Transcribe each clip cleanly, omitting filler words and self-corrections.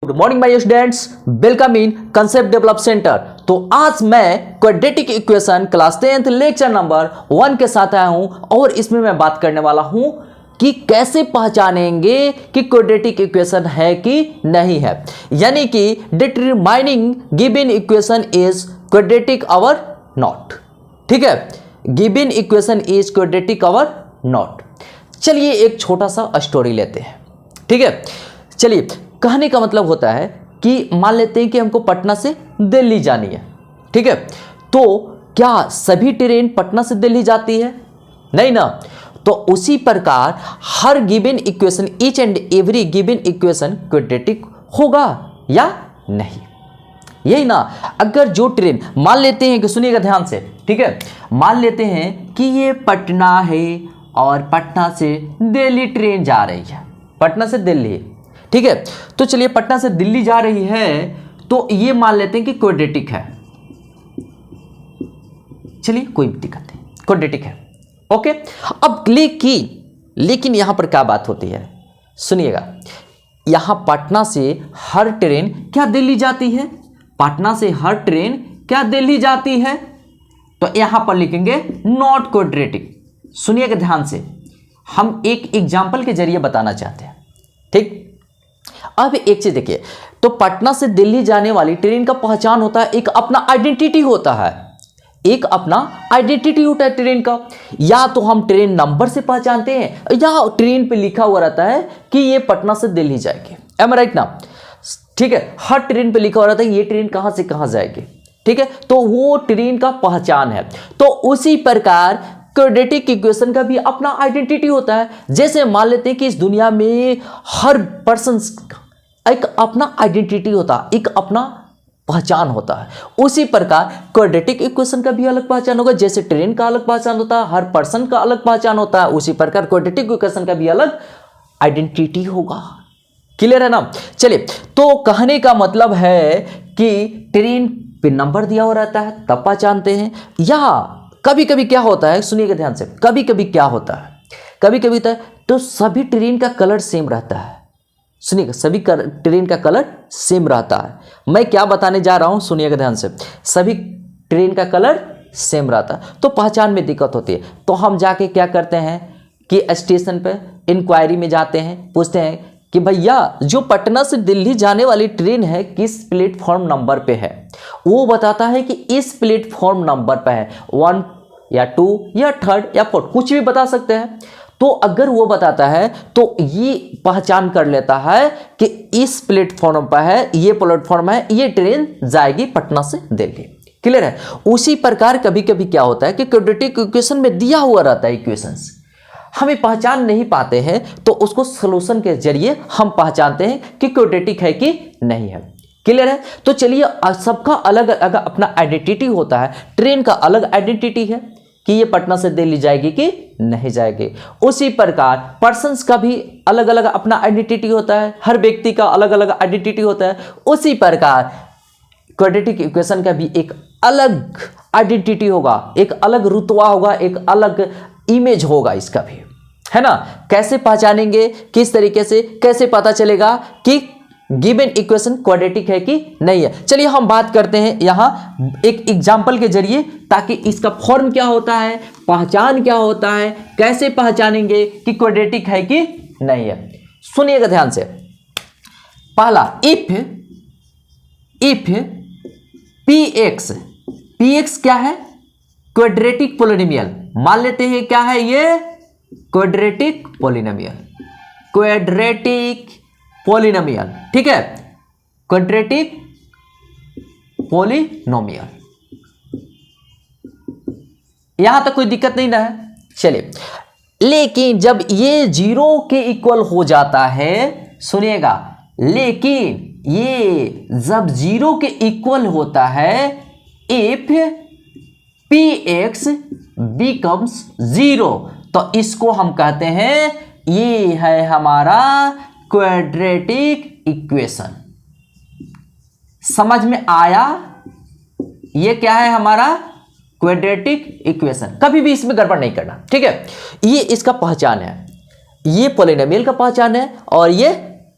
Good morning my students, welcome in concept develop centre. तो आज मैं quadratic equation class 10th lecture number 1 के साथ आया हूं और इसमें मैं बात करने वाला हूं कि कैसे पहचानेंगे कि क्वाड्रेटिक इक्वेशन है कि नहीं है, यानी कि determining given equation is quadratic और नॉट। ठीक है, गिवन इक्वेशन इज क्वाड्रेटिक और नॉट। चलिए एक छोटा सा स्टोरी लेते हैं। ठीक है, चलिए कहने का मतलब होता है कि मान लेते हैं कि हमको पटना से दिल्ली जानी है। ठीक है, तो क्या सभी ट्रेन पटना से दिल्ली जाती है? नहीं ना। तो उसी प्रकार हर given equation, each and every given equation quadratic होगा या नहीं, यही ना। अगर जो ट्रेन मान लेते हैं कि, सुनिएगा ध्यान से, ठीक है, मान लेते हैं कि ये पटना है और पटना से दिल्ली ट्रेन जा रही है, पटना से दिल्ली। ठीक है, तो चलिए पटना से दिल्ली जा रही है तो ये मान लेते हैं कि क्वाड्रेटिक है। चलिए कोई दिक्कत नहीं, क्वाड्रेटिक है। ओके, अब लेकिन यहां पर क्या बात होती है, सुनिएगा। यहां पटना से हर ट्रेन क्या दिल्ली जाती है? पटना से हर ट्रेन क्या दिल्ली जाती है? तो यहां पर लिखेंगे नॉट क्वाड्रेटिक। सुनिएगा ध्यान से, हम एक एग्जाम्पल के जरिए बताना चाहते हैं। ठीक, अब एक चीज देखिए, तो पटना से दिल्ली जाने वाली ट्रेन का पहचान होता है, एक अपना आइडेंटिटी होता है, एक अपना आइडेंटिटी होता है ट्रेन का। या तो हम ट्रेन नंबर से पहचानते हैं या ट्रेन पे लिखा हुआ रहता है कि ये पटना से दिल्ली जाएगी। एम आई राइट ना? ठीक है, हर ट्रेन पे लिखा हुआ रहता है ये ट्रेन कहां से कहां जाएगी। ठीक है, तो वो ट्रेन का पहचान है। तो उसी प्रकार क्वाड्रेटिक इक्वेशन का भी अपना आइडेंटिटी होता है। जैसे मान लेते हैं कि इस दुनिया में हर पर्सन एक अपना आइडेंटिटी होता है, एक अपना पहचान होता है। उसी प्रकार क्वाड्रेटिक इक्वेशन का भी अलग पहचान होगा। जैसे ट्रेन का अलग पहचान होता है, हर पर्सन का अलग पहचान होता है, उसी प्रकार क्वाड्रेटिक इक्वेशन का भी अलग आइडेंटिटी होगा। क्लियर है ना? चलिए, तो कहने का मतलब है कि ट्रेन पे नंबर दिया हुआ रहता है तब पहचानते हैं। या कभी कभी क्या होता है, सुनिएगा ध्यान से, कभी कभी क्या होता है, कभी कभी होता है तो सभी ट्रेन का कलर सेम रहता है। सुनिएगा, सभी ट्रेन का कलर सेम रहता है। मैं क्या बताने जा रहा हूं, सुनिएगा ध्यान से। सभी ट्रेन का कलर सेम रहता है तो पहचान में दिक्कत होती है। तो हम जाके क्या करते हैं कि स्टेशन पे इंक्वायरी में जाते हैं, पूछते हैं कि भैया जो पटना से दिल्ली जाने वाली ट्रेन है किस प्लेटफॉर्म नंबर पे है। वो बताता है कि इस प्लेटफॉर्म नंबर पे है, 1 या 2 या 3 या 4, कुछ भी बता सकते हैं। तो अगर वो बताता है तो ये पहचान कर लेता है कि इस प्लेटफॉर्म पर है, ये प्लेटफॉर्म है, ये ट्रेन जाएगी पटना से दिल्ली। क्लियर है? उसी प्रकार कभी कभी क्या होता है कि क्वाड्रेटिक इक्वेशन में दिया हुआ रहता है इक्वेशंस, हमें पहचान नहीं पाते हैं तो उसको सॉल्यूशन के जरिए हम पहचानते हैं कि क्वाड्रेटिक है कि नहीं है। क्लियर है? तो चलिए, सबका अलग अलग अपना आइडेंटिटी होता है। ट्रेन का अलग आइडेंटिटी है कि ये पटना से दिल्ली जाएगी कि नहीं जाएगी। उसी प्रकार पर्सन्स का भी अलग अलग अपना आइडेंटिटी होता है, हर व्यक्ति का अलग अलग आइडेंटिटी होता है। उसी प्रकार क्वाड्रेटिक इक्वेशन का भी एक अलग आइडेंटिटी होगा, एक अलग रुतबा होगा, एक अलग इमेज होगा इसका भी, है ना। कैसे पहचानेंगे, किस तरीके से, कैसे पता चलेगा कि गिवन इक्वेशन क्वाड्रेटिक है कि नहीं है? चलिए हम बात करते हैं यहां एक एग्जांपल के जरिए, ताकि इसका फॉर्म क्या होता है, पहचान क्या होता है, कैसे पहचानेंगे कि क्वाड्रेटिक है कि नहीं है। सुनिएगा ध्यान से। पहला, इफ px क्या है? Quadratic polynomial. मान लेते हैं क्या है ये? Quadratic polynomial, quadratic polynomial. ठीक है, क्वाड्रेटिक पोलिनोमियल। यहां तक कोई दिक्कत नहीं ना है? चलिए, लेकिन जब ये 0 के इक्वल हो जाता है, सुनिएगा, लेकिन ये जब 0 के इक्वल होता है, इफ px becomes 0, तो इसको हम कहते हैं ये है हमारा क्वाड्रेटिक इक्वेशन। समझ में आया? ये क्या है हमारा क्वाड्रेटिक इक्वेशन। कभी भी इसमें गड़बड़ नहीं करना, ठीक है। ये इसका पहचान है, ये पॉलिनोमियल का पहचान है और ये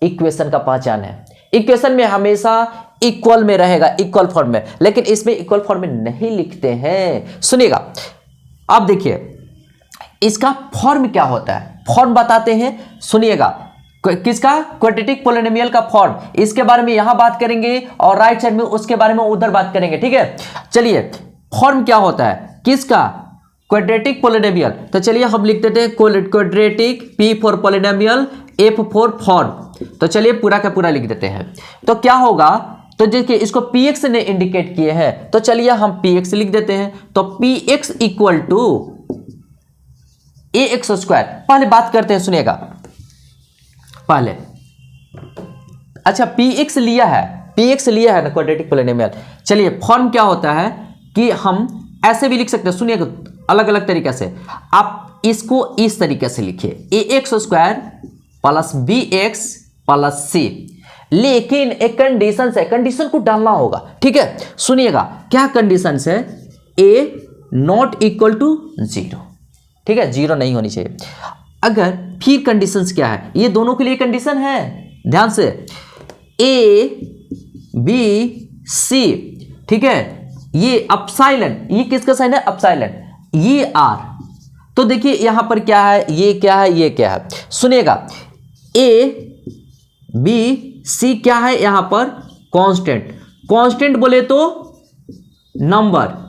इक्वेशन का पहचान है। इक्वेशन में हमेशा इक्वल में रहेगा, इक्वल फॉर्म में, लेकिन इसमें इक्वल फॉर्म में नहीं लिखते हैं। सुनिएगा, अब देखिए इसका फॉर्म क्या होता है, फॉर्म बताते हैं, सुनिएगा। किसका? क्वाड्रेटिक पोलिनोमियल का फॉर्म, इसके बारे में यहां बात करेंगे और राइट साइड में उसके बारे में उधर बात करेंगे, ठीक है। चलिए फॉर्म क्या होता है किसका? Quadratic polynomial. तो चलिए हम लिख देते हैं quadratic, P for polynomial, F for form. तो चलिए पूरा का पूरा लिख देते हैं। तो क्या होगा, तो देखिए इसको px ने इंडिकेट किए हैं, तो चलिए हम px लिख देते हैं। तो px equal to ax square. पहले बात करते हैं, सुनिएगा पहले। अच्छा px लिया है ना क्वाड्रेटिक पोलिनोमियल। चलिए फॉर्म क्या होता है कि हम ऐसे भी लिख सकते हैं, सुनिएगा अलग अलग तरीके से। आप इसको इस तरीके से लिखिए, ax square plus bx plus c, लेकिन एक कंडीशन है, कंडीशन को डालना होगा, ठीक है। सुनिएगा क्या कंडीशन है, a नॉट इक्वल टू 0, ठीक है, 0 नहीं होनी चाहिए। अगर फिर कंडीशंस क्या है, ये दोनों के लिए कंडीशन है, ध्यान से, a b c, ठीक है, ये अपसाइलन, ये किसका साइन है? अपसाइलन, ये r। तो देखिए यहां पर क्या है, ये क्या है, ये क्या है, सुनिएगा a b c क्या है यहां पर? कांस्टेंट। कांस्टेंट बोले तो नंबर,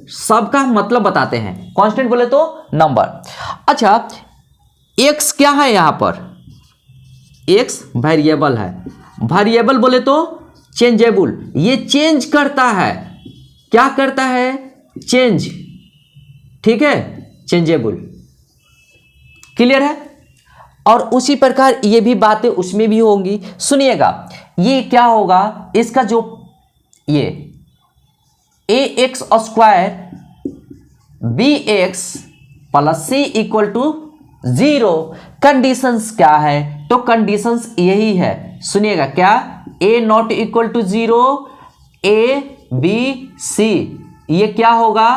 सबका मतलब बताते हैं, कांस्टेंट बोले तो नंबर। अच्छा x क्या है यहां पर? x वेरिएबल है, वेरिएबल बोले तो चेंजेबल, ये चेंज करता है, क्या करता है? चेंज, ठीक है, चेंजेबल, क्लियर है। और उसी प्रकार ये भी बातें उसमें भी होंगी। सुनिएगा ये क्या होगा, इसका जो ये ax square bx plus c equal to 0, conditions क्या है? तो कंडीशंस यही है, सुनिएगा क्या, a not equal to 0, a b c, ये क्या होगा?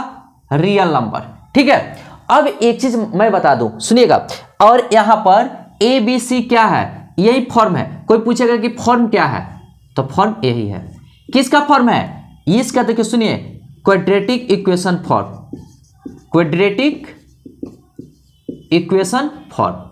रियल नंबर, ठीक है। अब एक चीज मैं बता दूं, सुनिएगा, और यहां पर a b c क्या है? यही फॉर्म है। कोई पूछेगा कि फॉर्म क्या है, तो फॉर्म यही है। किसका फॉर्म है? इसका देखिए, सुनिए, quadratic equation form, quadratic equation form.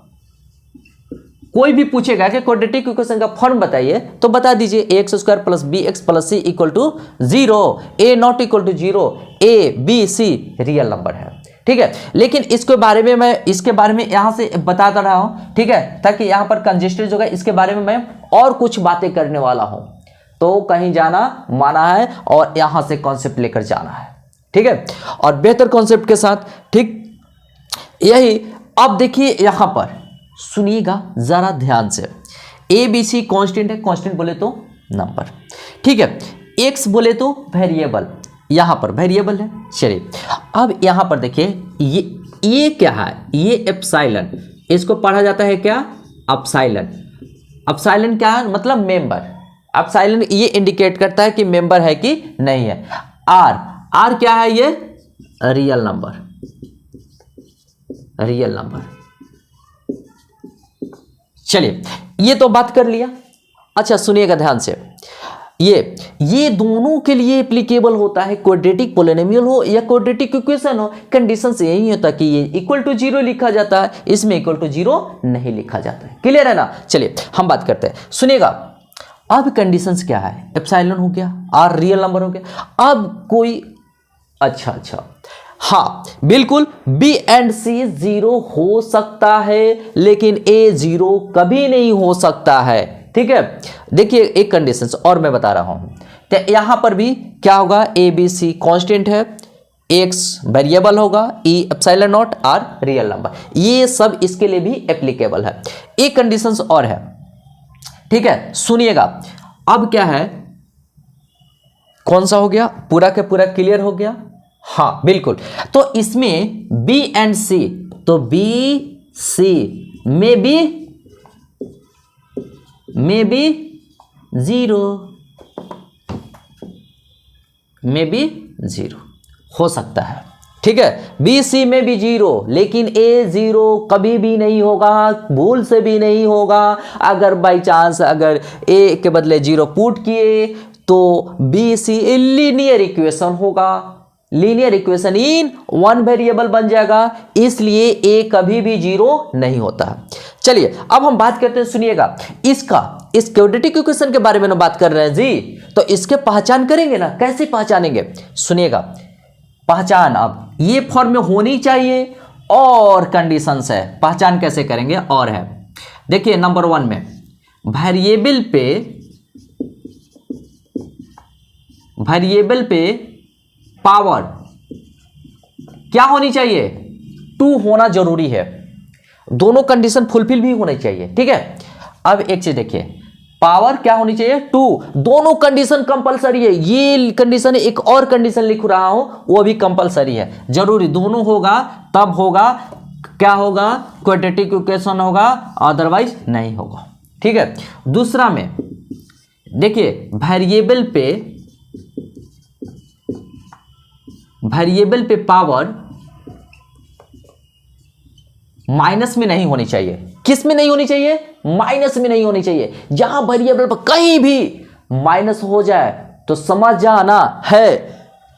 कोई भी पूछेगा कि क्वाड्रेटिक इक्वेशन का फॉर्म बताइए, तो बता दीजिए ax square plus bx plus c equal to 0, a not equal to 0, a b c real number है, ठीक है। लेकिन इसके बारे में मैं यहां से बताता रहा हूं, ठीक है, ताकि यहां पर कंजेस्टेड होगा, इसके बारे में मैं और कुछ बातें करने वाला हूं, तो कहीं जाना माना है और यहां से कॉन्सेप्ट लेकर जाना है, ठीक है, और बेहतर कॉन्सेप्ट के साथ, ठीक यही। अब देखिए यहां पर सुनिएगा जरा ध्यान से, ए बी सी कॉन्स्टेंट है, कॉन्स्टेंट बोले तो नंबर, ठीक है, एक्स बोले तो वेरिएबल, यहां पर वेरिएबल है। चलिए अब यहां पर देखिए ये क्या है? ये एप्सिलॉन, इसको पढ़ा जाता है क्या? अपसाइलन। अपसाइलन क्या है? मतलब मेंबर। अपसाइलन ये इंडिकेट करता है कि मेंबर है कि नहीं है। आर क्या है? ये रियल नंबर, रियल नंबर। चलिए ये तो बात कर लिया। अच्छा सुनिएगा ध्यान से, ये दोनों के लिए एप्लीकेबल होता है, क्वाड्रेटिक पोलिनोमियल हो या क्वाड्रेटिक इक्वेशन हो, कंडीशन से यही होता है कि ये इक्वल टू 0 लिखा जाता है, इसमें इक्वल टू 0 नहीं लिखा जाता है। क्लियर है ना? चलिए हम बात करते हैं, सुनिएगा। अब कंडीशंस क्या है? एप्सिलॉन हो गया, आर रियल नंबर हो गया। अब कोई अच्छा हाँ बिल्कुल, बी एंड सी 0 हो सकता है, लेकिन ए 0 कभी नहीं हो सकता है, ठीक है। देखिए एक कंडीशन और मैं बता रहा हूं, तो यहां पर भी क्या होगा? ए बी सी कांस्टेंट है, एक्स वेरिएबल होगा, E epsilon not, R real number, ये सब इसके लिए भी एप्लीकेबल है। एक कंडीशन और है, ठीक है, सुनिएगा। अब क्या है, कौन सा हो गया? पूरा का पूरा क्लियर हो गया? हाँ बिल्कुल। तो इसमें बी एंड सी, तो बी सी में भी 0 में भी 0 हो सकता है, ठीक है, बी सी में भी 0, लेकिन ए 0 कभी भी नहीं होगा, भूल से भी नहीं होगा। अगर बाई चांस अगर ए के बदले 0 पुट किए तो बी सी लीनियर इक्वेशन होगा, linear equation in one variable बन जाएगा, इसलिए ए कभी भी 0 नहीं होता। चलिए अब हम बात करते हैं, सुनिएगा इस क्वाड्रेटिक इक्वेशन के बारे में ना बात कर रहे हैं जी, तो इसके पहचान करेंगे ना, कैसे पहचानेंगे सुनिएगा। पहचान अब ये फॉर्म में होनी चाहिए और कंडीशंस है, पहचान कैसे करेंगे और है। देखिए नंबर 1 में वेरिएबल पे पावर क्या होनी चाहिए, 2 होना जरूरी है, दोनों कंडीशन फुलफिल भी होनी चाहिए। ठीक है, अब एक चीज देखिए, पावर क्या होनी चाहिए 2, दोनों कंडीशन कंपलसरी है। ये कंडीशन, एक और कंडीशन लिख रहा हूं वो भी कंपलसरी है, जरूरी दोनों होगा तब होगा, क्या होगा क्वाड्रेटिक इक्वेशन होगा, अदरवाइज नहीं होगा। ठीक है, दूसरा में देखिए वेरिएबल पे पावर माइनस में नहीं होनी चाहिए। किस में नहीं होनी चाहिए, माइनस में नहीं होनी चाहिए। जहां वेरिएबल पर कहीं भी माइनस हो जाए तो समझ जाना है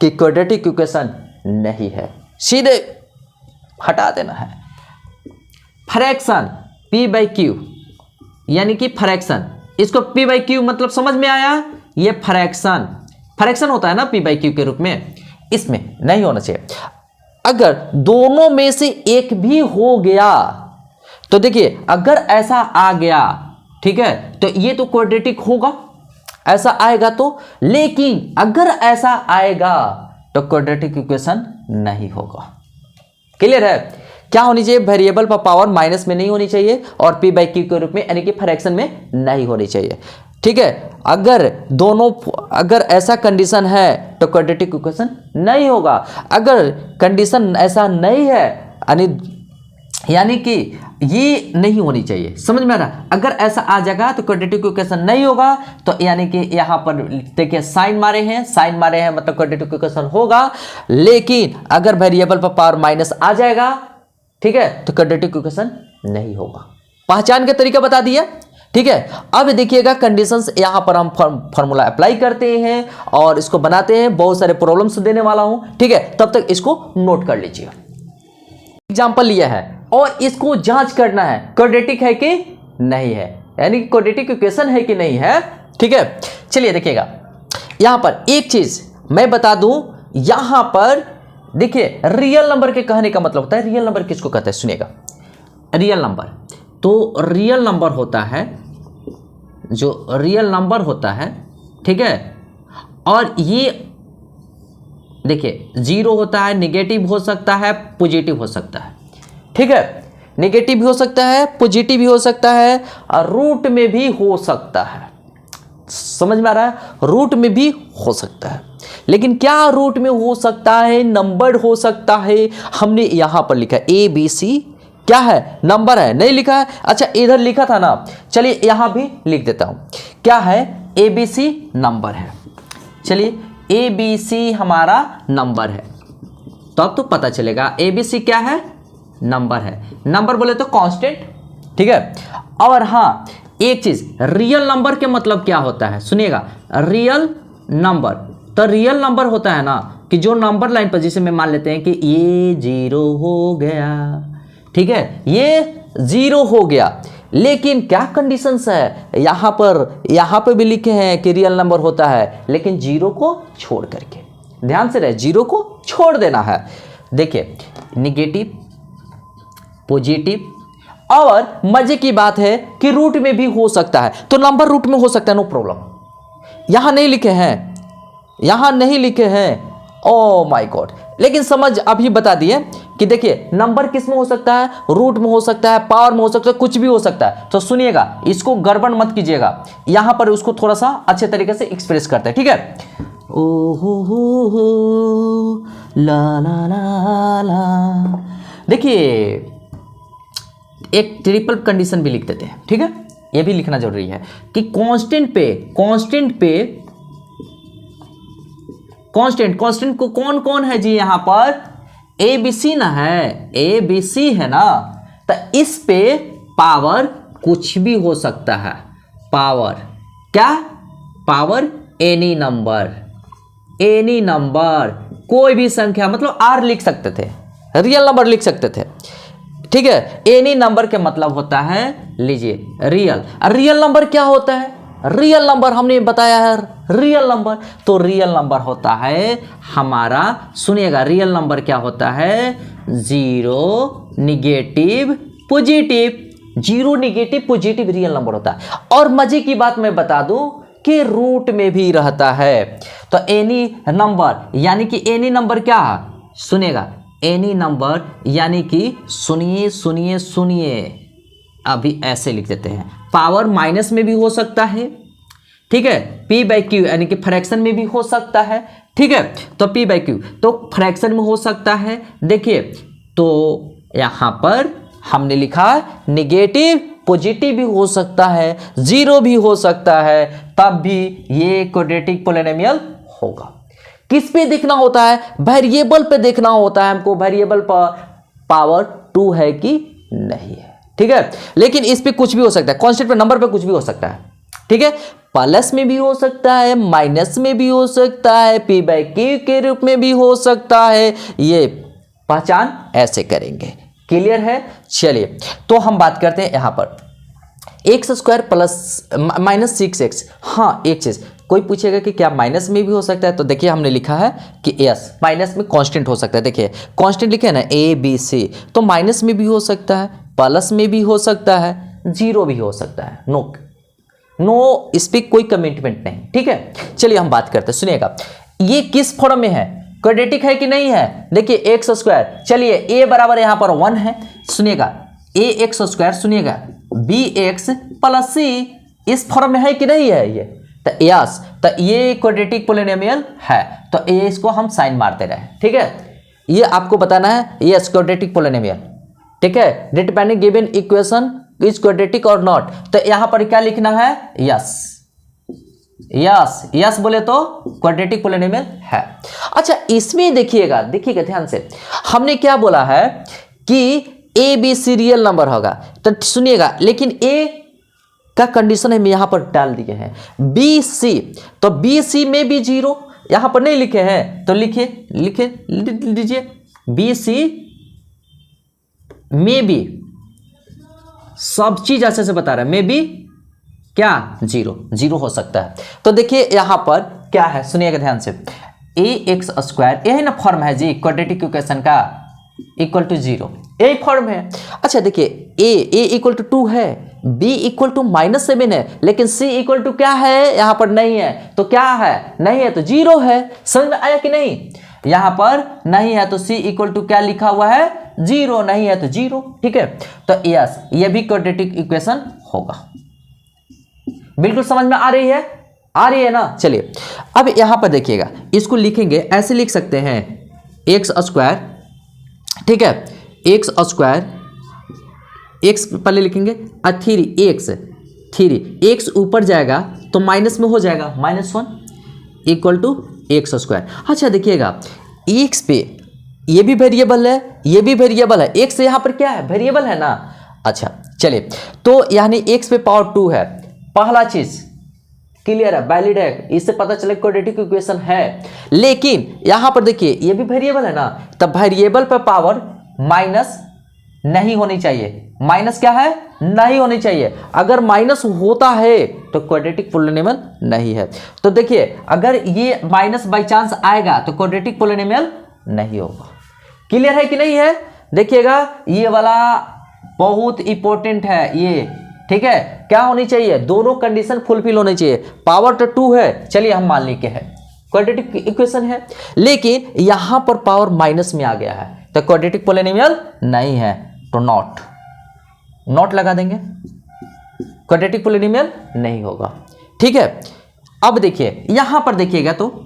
कि क्वाड्रेटिक इक्वेशन नहीं है, सीधे हटा देना है। फ्रैक्शन p/q यानी कि फ्रैक्शन, इसको p/q मतलब समझ में आया, ये फ्रैक्शन होता है ना p/q के रूप में, इसमें नहीं होना चाहिए। अगर दोनों में से एक भी हो गया तो देखिए, अगर ऐसा आ गया ठीक है तो ये तो क्वाड्रेटिक होगा, ऐसा आएगा तो, लेकिन अगर ऐसा आएगा तो क्वाड्रेटिक इक्वेशन नहीं होगा। क्लियर है, क्या होनी चाहिए, वेरिएबल पर पावर माइनस में नहीं होनी चाहिए और p/q के रूप में यानी कि फ्रैक्शन में नहीं होनी चाहिए। ठीक है, अगर ऐसा कंडीशन है तो क्वाड्रेटिक इक्वेशन नहीं होगा। अगर कंडीशन ऐसा नहीं है यानी कि ये नहीं होनी चाहिए, समझ में आ रहा, अगर ऐसा आ जाएगा तो क्वाड्रेटिक इक्वेशन नहीं होगा, तो यानी कि यहां पर देखिए साइन मारे हैं मतलब क्वाड्रेटिक इक्वेशन होगा। लेकिन अगर वेरिएबल पर पावर माइनस आ जाएगा ठीक है तो क्वाड्रेटिक इक्वेशन नहीं होगा। पहचान का तरीका बता दिया। ठीक है, अब देखिएगा कंडीशंस, यहां पर हम फॉर्मूला अप्लाई करते हैं और इसको बनाते हैं, बहुत सारे प्रॉब्लम्स देने वाला हूं। ठीक है, तब तक इसको नोट कर लीजिए। एग्जांपल लिया है और इसको जांच करना है क्वाड्रेटिक है कि नहीं है, यानी क्वाड्रेटिक इक्वेशन है कि नहीं है। ठीक है, चलिए देखिएगा, यहां पर एक चीज मैं बता दूं, यहां पर देखिए रियल नंबर के कहने का मतलब होता है, रियल नंबर किसको कहते हैं सुनिएगा। रियल नंबर तो रियल नंबर होता है, जो रियल नंबर होता है ठीक है, और ये देखिए 0 होता है, नेगेटिव हो सकता है, पॉजिटिव हो सकता है। ठीक है, नेगेटिव भी हो सकता है, पॉजिटिव भी हो सकता है और रूट में भी हो सकता है। समझ में आ रहा है, रूट में भी हो सकता है, लेकिन क्या रूट में हो सकता है, नंबर हो सकता है। हमने यहां पर लिखा ABC क्या है, नंबर है, नहीं लिखा है, अच्छा इधर लिखा था ना, चलिए यहां भी लिख देता हूं, क्या है ABC नंबर है। चलिए ABC हमारा नंबर है, तो अब तो पता चलेगा ABC क्या है, नंबर है। नंबर बोले तो कांस्टेंट। ठीक है, और हाँ एक चीज, रियल नंबर के मतलब क्या होता है सुनिएगा। रियल नंबर तो रियल नंबर होता है ना कि जो नंबर लाइन पर, जिसे में मान लेते हैं कि ये 0 हो गया, ठीक है ये 0 हो गया, लेकिन क्या कंडीशंस है, यहां पर भी लिखे हैं कि रियल नंबर होता है, लेकिन 0 को छोड़ करके, ध्यान से रहे, 0 को छोड़ देना है। देखिए निगेटिव, पॉजिटिव, और मजे की बात है कि रूट में भी हो सकता है, तो नंबर रूट में हो सकता है, नो प्रॉब्लम। यहां नहीं लिखे हैं, ओ माय गॉड, लेकिन समझ अभी बता दिए कि देखिए नंबर किस में हो सकता है, रूट में हो सकता है, पावर में हो सकता है, कुछ भी हो सकता है। तो सुनिएगा, इसको गड़बड़ मत कीजिएगा, यहां पर उसको थोड़ा सा अच्छे तरीके से एक्सप्रेस करते हैं। ठीक है, ओ हो ला ला ला ला। देखिए एक ट्रिपल कंडीशन भी लिख देते हैं। ठीक है, यह भी लिखना जरूरी है कि कांस्टेंट को कौन कौन है जी, यहां पर ABC ना है, ABC है ना, तो इस पे पावर कुछ भी हो सकता है। पावर क्या? Power any number, any number, कोई भी संख्या, मतलब R लिख सकते थे, रियल नंबर लिख सकते थे, ठीक है। एनी नंबर के मतलब होता है, लीजिए रियल। रियल नंबर क्या होता है? रियल नंबर हमने बताया है, रियल नंबर, तो रियल नंबर होता है हमारा, सुनिएगा, रियल नंबर क्या होता है? Zero, negative, positive. Zero, negative, positive real number होता है। और मजे की बात मैं बता दूं कि रूट में भी रहता है। तो एनी नंबर यानी कि एनी नंबर क्या है? सुनिएगा, एनी नंबर यानी कि सुनिए सुनिए सुनिए, अभी ऐसे लिख देते हैं, पावर माइनस में भी हो सकता है, ठीक है, p बाई क्यू यानी कि फ्रैक्शन में भी हो सकता है, ठीक है। तो p बाई क्यू तो फ्रैक्शन में हो सकता है। देखिए, तो यहां पर हमने लिखा नेगेटिव, पॉजिटिव भी हो सकता है, जीरो भी हो सकता है, तब भी ये क्वाड्रेटिक पोलिनोमियल होगा। किस पे देखना होता है? वेरिएबल पे देखना होता है हमको, वेरिएबल पर पावर 2 है कि नहीं है, ठीक है। लेकिन इस पे कुछ भी हो सकता है, कांस्टेंट पे, नंबर पे कुछ भी हो सकता है, ठीक है। प्लस में भी हो सकता है, माइनस में भी हो सकता है, p बाई क्यू के रूप में भी हो सकता है। ये पहचान ऐसे करेंगे, क्लियर है? चलिए, तो हम बात करते हैं यहां पर x square plus minus 6x। हाँ, एक चीज कोई पूछेगा कि क्या माइनस में भी हो सकता है, तो देखिए हमने लिखा है कि यस, माइनस में कांस्टेंट हो सकता है। देखिए कांस्टेंट लिखे है ना, ABC, तो माइनस में भी हो सकता है, प्लस में भी हो सकता है, जीरो भी हो सकता है। नो इस पर कोई कमिटमेंट नहीं, ठीक है। चलिए हम बात करते हैं, सुनिएगा, ये किस फॉर्म में है? क्वाड्रेटिक है कि नहीं है? देखिए एक्स स्क्वायर, चलिए a बराबर यहां पर 1 है, सुनिएगा, ax स्क्वायर, सुनिएगा, bx प्लस c, इस फॉर्म में है कि नहीं है? ये तो यस, तो ये क्वाड्रेटिक पोलिनोमियल है, तो ये इसको हम साइन मारते रहे, ठीक है। ये आपको बताना है, यस क्वाड्रेटिक पोलिनोमियल, ठीक है। Depending given equation is quadratic और नॉट, तो यहां पर क्या लिखना है? यस, यस, यस बोले तो क्वाड्रेटिक पोलिनोमियल है। अच्छा, इसमें देखिएगा, देखिएगा ध्यान से, हमने क्या बोला है कि A B C real number होगा, तो सुनिएगा, लेकिन ए का कंडीशन हम यहां पर डाल दिए हैं, बी सी, तो बी सी में भी जीरो, यहां पर नहीं लिखे हैं, तो लिखिए, लीजिए, बी सी में भी, सब चीज अच्छे से बता रहा है, में भी क्या? जीरो हो सकता है। तो देखिए यहां पर क्या है, सुनिएगा ध्यान से, ए एक्स स्क्वायर, यही ना फॉर्म है जी क्वाड्रेटिक इक्वेशन का, इक्वल टू जीरो, यही फॉर्म है। अच्छा देखिए, ए इक्वल टू 2 है, बी इक्वल टू -7 है, लेकिन सी इक्वल टू क्या है? यहां पर नहीं है, तो क्या है? नहीं है तो जीरो है। समझ में आया कि नहीं? यहां पर नहीं है तो सी इक्वल टू क्या लिखा हुआ है? जीरो, नहीं है तो जीरो, ठीक है। तो यस, ये भी क्वाड्रेटिक इक्वेशन होगा। बिल्कुल समझ में आ रही है? आ रही है ना? चलिए अब यहां पर देखिएगा, इसको लिखेंगे, ऐसे लिख सकते हैं, एक्स स्क्वायर, ठीक है, एक्स स्क्वायर, एक्स पहले लिखेंगे, 3 एक्स ऊपर जाएगा तो माइनस में हो जाएगा, -1 इक्वल टू एक्स स्क्वायर। अच्छा देखिएगा, एक्स पे ये भी वेरिएबल है, ये भी वेरिएबल है, एक्स यहाँ पर क्या है? वेरिएबल है ना। अच्छा चलिए, तो यानी एक्स पे पावर 2 है, पहला चीज क्लियर है, वैलिड है, इससे पता चले क्वाड्रेटिक इक्वेशन है। लेकिन यहां पर देखिए, ये भी वेरिएबल है ना, तब वेरिएबल पर पावर माइनस नहीं होनी चाहिए। माइनस क्या है? नहीं होनी चाहिए। अगर माइनस होता है तो क्वाड्रेटिक पोलिनोमियल नहीं है। तो देखिए, अगर ये माइनस बाई चांस आएगा तो क्वाड्रेटिक पोलिनोमियल नहीं होगा। क्लियर है कि नहीं है? देखिएगा, ये वाला बहुत इंपॉर्टेंट है ये, ठीक है। क्या होनी चाहिए? दोनों कंडीशन फुलफिल होनी चाहिए। पावर तो 2 है, चलिए हम मान लेते हैं क्वाड्रेटिक इक्वेशन है, लेकिन यहां पर पावर माइनस में आ गया है, तो क्वाड्रेटिक पोलिनोमियल नहीं है, तो नॉट लगा देंगे, क्वाड्रेटिक पोलिनोमियल नहीं होगा, ठीक है। अब देखिए यहां पर देखिएगा, तो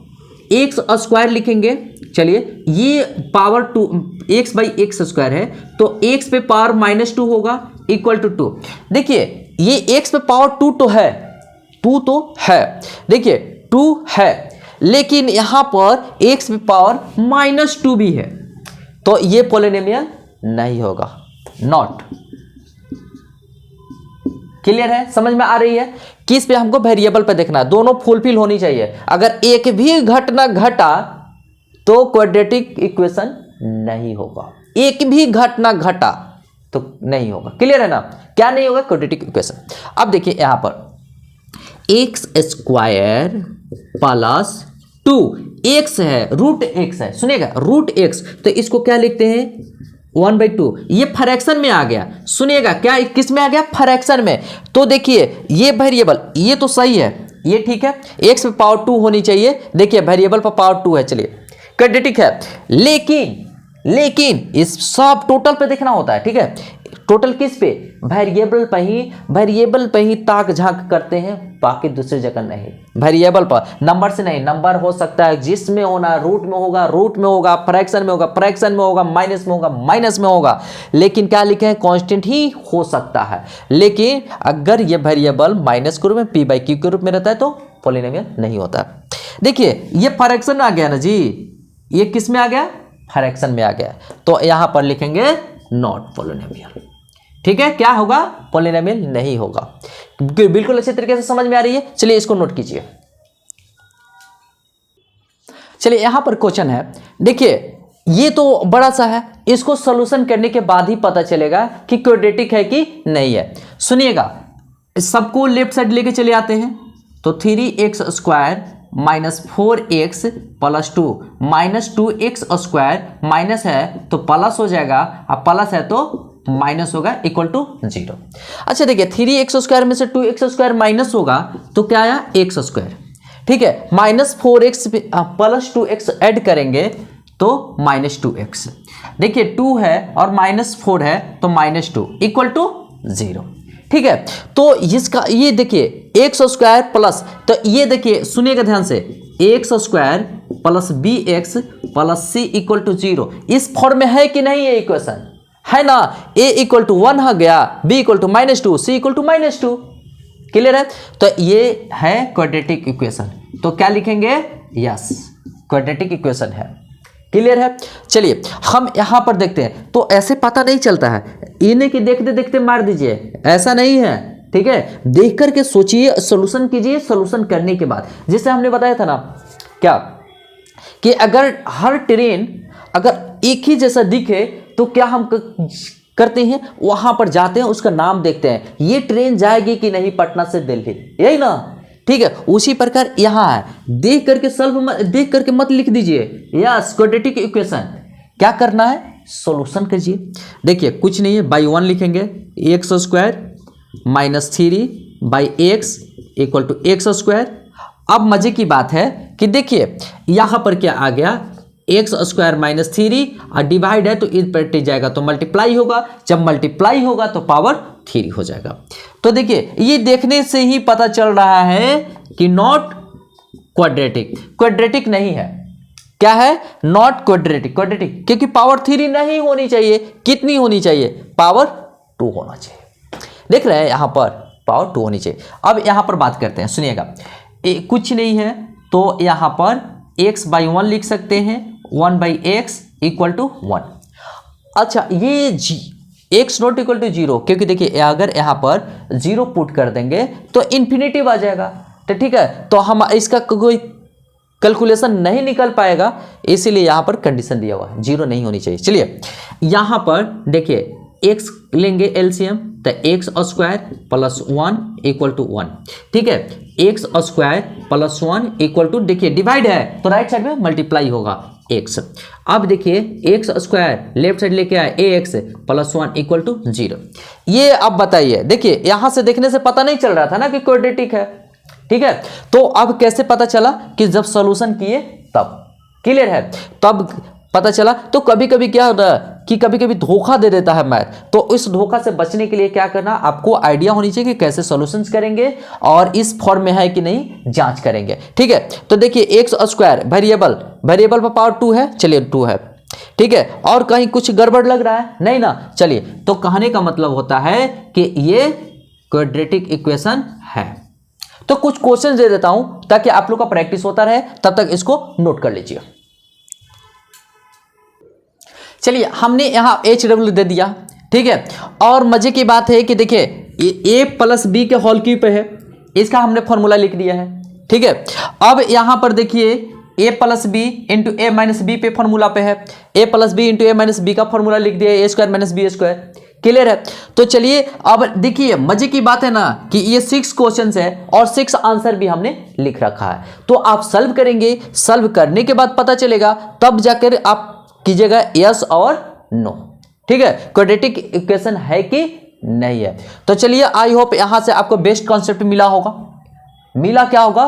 एक्स स्क्वायर लिखेंगे, चलिए, ये power 2 x by x square है, तो एक्स पे पावर -2 होगा, इक्वल टू 2। देखिए ये एक्स पे पावर 2 तो है, 2 तो है, देखिए 2 है, लेकिन यहां पर एक्स पे पावर -2 भी है, तो ये पॉलिनोमियल नहीं होगा, नॉट। क्लियर है, समझ में आ रही है? किस पे हमको वेरिएबल पे देखना है, दोनों फुलफिल होनी चाहिए। अगर एक भी घटना घटा तो क्वाड्रेटिक इक्वेशन नहीं होगा, एक भी घटना घटा तो नहीं होगा। क्लियर है ना? क्या नहीं होगा? Quadratic equation. अब देखिए यहां पर एक्स स्क्वायर प्लस 2x है, रूट एक्स है, सुनिएगा रूट एक्स, तो इसको क्या लिखते हैं 1/2। ये फ्रैक्शन में आ गया, सुनिएगा क्या किस में आ गया? फ्रैक्शन में। तो देखिए ये वेरिएबल, ये तो सही है, ये ठीक है, x पे पावर 2 होनी चाहिए। देखिए वेरिएबल पर पावर 2 है, चलिए क्वाड्रेटिक है। लेकिन इस सब टोटल पे देखना होता है, ठीक है? टोटल किस पे? वेरिएबल पे ही ताक झांक करते हैं, बाकी दूसरी जगह नहीं। वेरिएबल पर, नंबर से नहीं। नंबर हो सकता है जिसमें होना, रूट में होगा, फ्रैक्शन में होगा, माइनस में होगा, माइनस में होगा। लेकिन क्या लिखे हैं? कांस्टेंट ही हो सकता है। लेकिन अगर ये वेरिएबल माइनस के रूप में, p/q के रूप में रहता है तो पॉलिनोमियल नहीं होता है। देखिए ये फ्रैक्शन में आ गया ना जी, ये किस में आ गया? फ्रैक्शन में आ गया, तो यहां पर लिखेंगे नॉट पॉलिनोमियल। ठीक है, क्या होगा? पॉलिनोमियल नहीं होगा। बिल्कुल अच्छे तरीके से समझ में आ रही है? चलिए इसको नोट कीजिए। चलिए यहां पर क्वेश्चन है, देखिए ये तो बड़ा सा है, इसको सॉल्यूशन करने के बाद ही पता चलेगा कि क्वाड्रेटिक है कि नहीं है। सुनिएगा, सबको लेफ्ट साइड लेके चले आते हैं, तो 3x square minus 4x plus 2 minus 2x square, minus है तो प्लस हो जाएगा, अब प्लस है तो माइनस होगा, इक्वल टू 0। अच्छा देखिए 3x स्क्वायर में से 2x स्क्वायर माइनस होगा तो क्या आया? x square. ठीक है, minus 4x plus 2x add करेंगे तो माइनस 2x। देखिए 2 है और माइनस 4 है तो माइनस 2 इक्वल टू 0। ठीक है, तो इसका ये देखिए x स्क्वायर प्लस, तो ये देखिए सुनिएगा ध्यान से, x square plus bx plus c equal to 0, इस फॉर्म में है कि नहीं? ये इक्वेशन है ना? a इक्वल टू 1 हो गया, b equal to -2, c equal to -2। Clear है? तो ये है क्वाड्रेटिक इक्वेशन, तो क्या लिखेंगे? यस, क्वाड्रेटिक इक्वेशन है। क्लियर है? चलिए हम यहां पर देखते हैं, तो ऐसे पता नहीं चलता है, इन्हें कि देखते देखते मार दीजिए, ऐसा नहीं है। ठीक है, देख करके सोचिए, सॉल्यूशन कीजिए, सॉल्यूशन करने के बाद, जैसे हमने बताया था ना क्या, कि अगर हर ट्रेन अगर एक ही जैसा दिखे तो क्या हम करते हैं? वहां पर जाते हैं, उसका नाम देखते हैं, ये ट्रेन जाएगी कि नहीं पटना से दिल्ली, यही ना? ठीक है, उसी प्रकार यहां है, देख करके मत लिख दीजिए। यस, क्वाड्रेटिक इक्वेशन क्या करना है? सॉल्यूशन कीजिए। देखिए कुछ नहीं है, बाई 1 लिखेंगे, x square minus 3/x equal to x square. अब मजे की बात है कि देखिए यहां पर क्या आ गया? एक्स स्क्वायर माइनस 3 और डिवाइड है तो इस पर टिक जाएगा तो मल्टीप्लाई होगा, जब मल्टीप्लाई होगा तो पावर 3 हो जाएगा। तो देखिए ये देखने से ही पता चल रहा है कि नॉट क्वाड्रेटिक, क्वाड्रेटिक नहीं है। क्या है? नॉट क्वाड्रेटिक, क्वाड्रेटिक क्योंकि पावर 3 नहीं होनी चाहिए। कितनी होनी चाहिए? पावर 2 होना चाहिए। देख रहे हैं यहां पर पावर 2 होनी चाहिए। अब यहां पर बात करते हैं, सुनिएगा, कुछ नहीं है तो यहां पर x/1 लिख सकते हैं, 1/x इक्वल टू 1। अच्छा ये x नॉट इक्वल टू 0, क्योंकि देखिए अगर यहाँ पर 0 पुट कर देंगे तो इन्फिनेटिव आ जाएगा, तो ठीक है, तो हम इसका कोई कैलकुलेशन नहीं निकल पाएगा, इसीलिए यहाँ पर कंडीशन दिया हुआ है 0 नहीं होनी चाहिए। चलिए यहाँ पर देखिए x लेंगे एलसीएम, तो x square plus 1 equal to 1। ठीक है, x square plus 1 equal to, देखिए डिवाइड है तो राइट साइड में मल्टीप्लाई होगा x। अब देखिए एक्स स्क्वायर लेफ्ट साइड लेके आए, ax प्लस 1 इक्वल टू 0। ये अब बताइए, देखिए यहां से देखने से पता नहीं चल रहा था ना कि क्वाड्रेटिक है। ठीक है, तो अब कैसे पता चला? कि जब सॉल्यूशन किए तब। क्लियर है? तब पता चला। तो कभी कभी क्या होता है कि कभी कभी धोखा दे देता है मैथ, तो इस धोखा से बचने के लिए क्या करना, आपको आइडिया होनी चाहिए कि कैसे सॉल्यूशंस करेंगे और इस फॉर्म में है कि नहीं जांच करेंगे। ठीक है, तो देखिए एक्स स्क्वायर वेरिएबल पर पावर 2 है, चलिए 2 है। ठीक है, और कहीं कुछ गड़बड़ लग रहा है? नहीं ना। चलिए, तो कहने का मतलब होता है कि ये क्वाड्रेटिक इक्वेशन है। तो कुछ क्वेश्चन दे देता हूं ताकि आप लोग का प्रैक्टिस होता रहे, तब तक इसको नोट कर लीजिए। चलिए हमने यहाँ HW दे दिया, ठीक है। और मजे की बात है कि देखिए a प्लस बी के होल क्यूब पे है, इसका हमने फॉर्मूला लिख दिया है, ठीक है। अब यहाँ पर देखिए a plus B into A minus B पे फॉर्मूला पे है, a plus B into A minus B का फॉर्मूला लिख दिया, A square minus B square, clear है। तो चलिए अब देखिए मजे की बात है ना कि ये 6 क्वेश्चंस है और 6 आंसर भी हमने लिख रखा है। तो आप सॉल्व करेंगे, सॉल्व करने के बाद पता चलेगा, तब जाकर आप कीजिएगा यस और नो, ठीक है, क्वाड्रेटिक इक्वेशन है कि नहीं है। तो चलिए आई होप यहां से आपको बेस्ट कॉन्सेप्ट मिला होगा। मिला क्या होगा,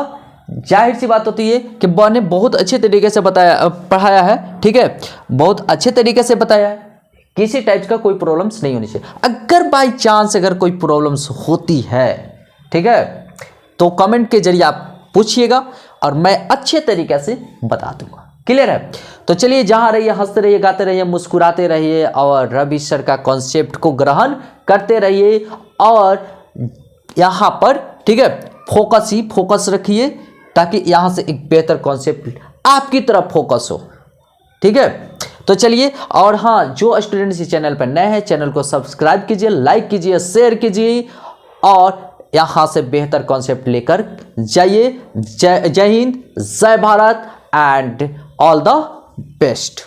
जाहिर सी बात होती है कि बॉय ने बहुत अच्छे तरीके से बताया, पढ़ाया है, ठीक है, बहुत अच्छे तरीके से बताया है, किसी टाइप का कोई प्रॉब्लम्स नहीं होनी चाहिए। अगर बाय चांस अगर कोई प्रॉब्लम्स होती है, ठीक है, तो कमेंट के जरिए आप पूछिएगा और मैं अच्छे तरीके से बता दूंगा, क्लियर है। तो चलिए जहां रहिए, हंसते रहिए, गाते रहिए, मुस्कुराते रहिए और रवि सर का कॉन्सेप्ट को ग्रहण करते रहिए और यहाँ पर, ठीक है, फोकस ही फोकस रखिए ताकि यहाँ से एक बेहतर कॉन्सेप्ट आपकी तरफ फोकस हो, ठीक है। तो चलिए, और हाँ, जो स्टूडेंट्स इस चैनल पर नए हैं, चैनल को सब्सक्राइब कीजिए, लाइक कीजिए, शेयर कीजिए और यहाँ से बेहतर कॉन्सेप्ट लेकर जाइए। जय हिंद, जय Bharat and all the best.